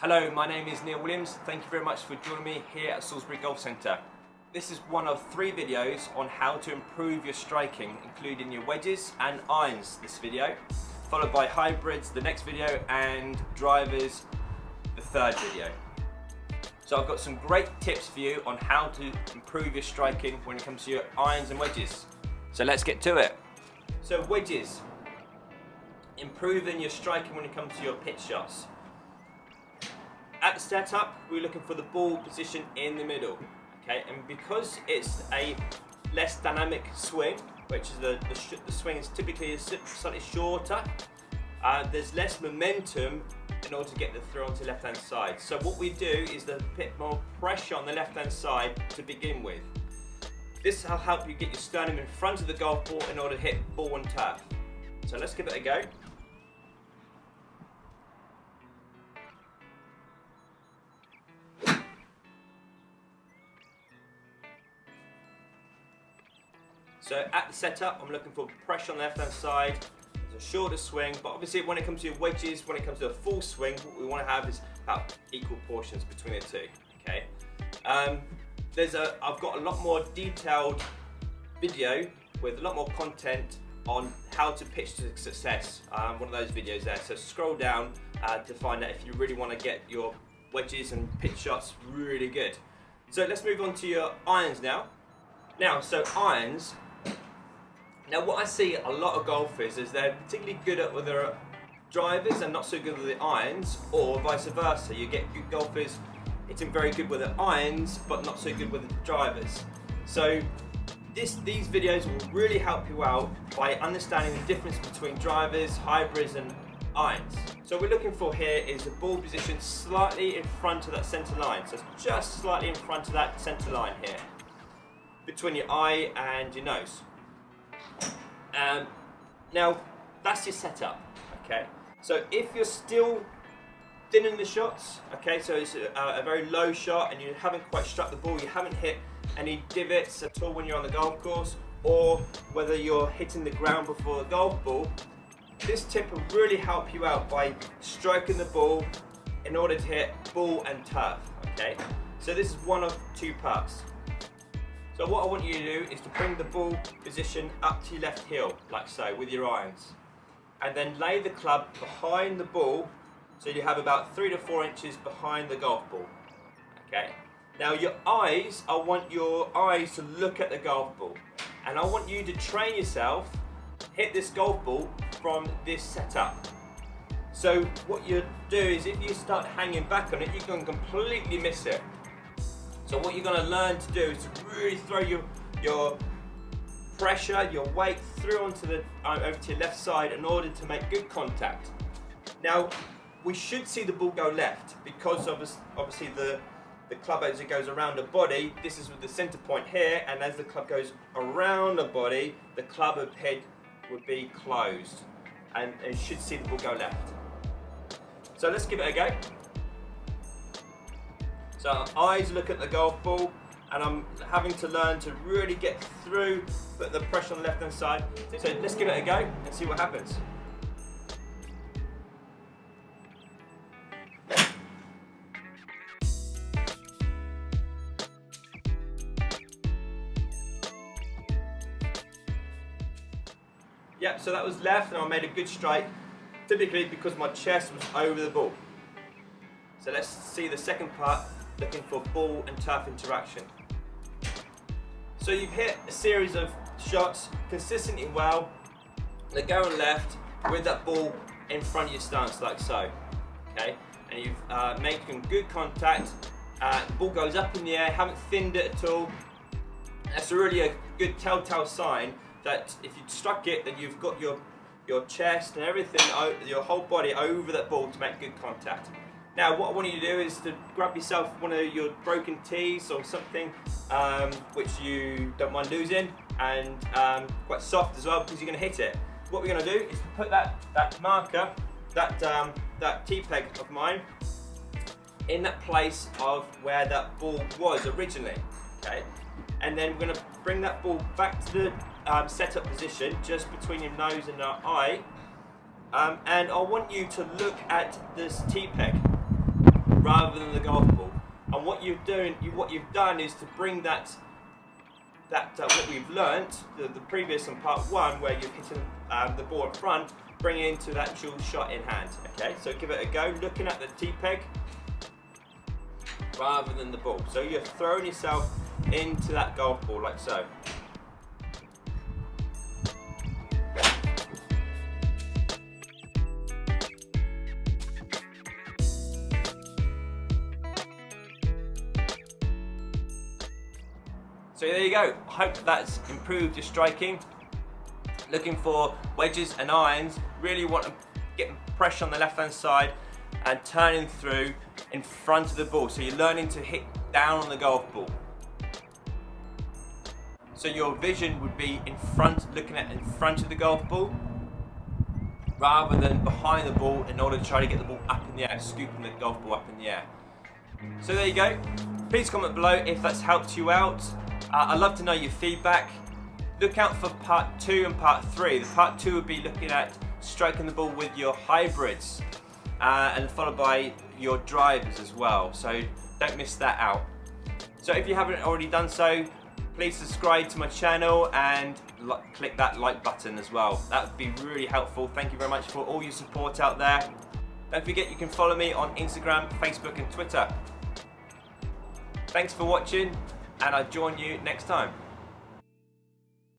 Hello, my name is Neil Williams. Thank you very much for joining me here at Salisbury Golf Centre. This is one of 3 videos on how to improve your striking, including your wedges and irons this video, followed by hybrids the next video and drivers the 3rd video. So I've got some great tips for you on how to improve your striking when it comes to your irons and wedges. So let's get to it. So wedges, improving your striking when it comes to your pitch shots. At the setup, we're looking for the ball position in the middle, okay? And because it's a less dynamic swing, which is the swing is typically slightly shorter, there's less momentum in order to get the throw onto the left-hand side. So what we do is the bit more pressure on the left-hand side to begin with. This will help you get your sternum in front of the golf ball in order to hit ball and turf. So let's give it a go. So at the setup, I'm looking for pressure on the left-hand side. It's a shorter swing, but obviously when it comes to your wedges, when it comes to a full swing, what we want to have is about equal portions between the two. Okay. I've got a lot more detailed video with a lot more content on how to pitch to success. One of those videos there. So scroll down to find out if you really want to get your wedges and pitch shots really good. So let's move on to your irons now. So irons. Now what I see a lot of golfers is they're particularly good at with their drivers and not so good with the irons, or vice versa. You get good golfers hitting very good with the irons but not so good with the drivers. So these videos will really help you out by understanding the difference between drivers, hybrids and irons. So what we're looking for here is the ball position slightly in front of that centre line. So it's just slightly in front of that centre line here, between your eye and your nose. Now that's your setup, okay? So if you're still thinning the shots, okay, so it's a very low shot and you haven't quite struck the ball, you haven't hit any divots at all when you're on the golf course, or whether you're hitting the ground before the golf ball, this tip will really help you out by striking the ball in order to hit ball and turf, okay? So this is one of 2 parts. So what I want you to do is to bring the ball position up to your left heel, like so, with your irons. And then lay the club behind the ball, so you have about 3 to 4 inches behind the golf ball. Okay. Now your eyes, I want your eyes to look at the golf ball. And I want you to train yourself, hit this golf ball from this setup. So what you do is if you start hanging back on it, you can completely miss it. So what you're going to learn to do is to really throw your pressure, your weight through onto the over to your left side in order to make good contact. Now we should see the ball go left because obviously the club, as it goes around the body, this is with the center point here, and as the club goes around the body, the club head would be closed and you should see the ball go left. So let's give it a go. So eyes look at the golf ball, and I'm having to learn to really get through, put the pressure on the left hand side. So let's give it a go and see what happens. Yep, so that was left and I made a good strike, typically because my chest was over the ball. So let's see the second part, looking for ball and turf interaction. So you've hit a series of shots consistently well, they're going left with that ball in front of your stance like so, okay? And you've made some good contact, the ball goes up in the air, haven't thinned it at all. That's really a good telltale sign that if you struck it, then you've got your chest and everything, your whole body over that ball to make good contact. Now what I want you to do is to grab yourself one of your broken tees or something which you don't mind losing, and quite soft as well because you're going to hit it. What we're going to do is to put that marker, that tee peg of mine, in that place of where that ball was originally, okay? And then we're going to bring that ball back to the setup position just between your nose and your eye, and I want you to look at this tee peg rather than the golf ball. And what you've done is to bring that what we've learnt, the previous in part 1, where you're hitting the ball up front, bring it into the actual shot in hand. Okay, so give it a go, looking at the tee peg rather than the ball. So you're throwing yourself into that golf ball like so. So there you go. I hope that's improved your striking. Looking for wedges and irons, really want to get pressure on the left hand side and turning through in front of the ball. So you're learning to hit down on the golf ball. So your vision would be in front, looking at in front of the golf ball, rather than behind the ball in order to try to get the ball up in the air, scooping the golf ball up in the air. So there you go. Please comment below if that's helped you out. I'd love to know your feedback. Look out for part 2 and part 3. The part 2 would be looking at striking the ball with your hybrids, and followed by your drivers as well. So don't miss that out. So if you haven't already done so, please subscribe to my channel and click that like button as well. That would be really helpful. Thank you very much for all your support out there. Don't forget you can follow me on Instagram, Facebook and Twitter. Thanks for watching, and I'll join you next time.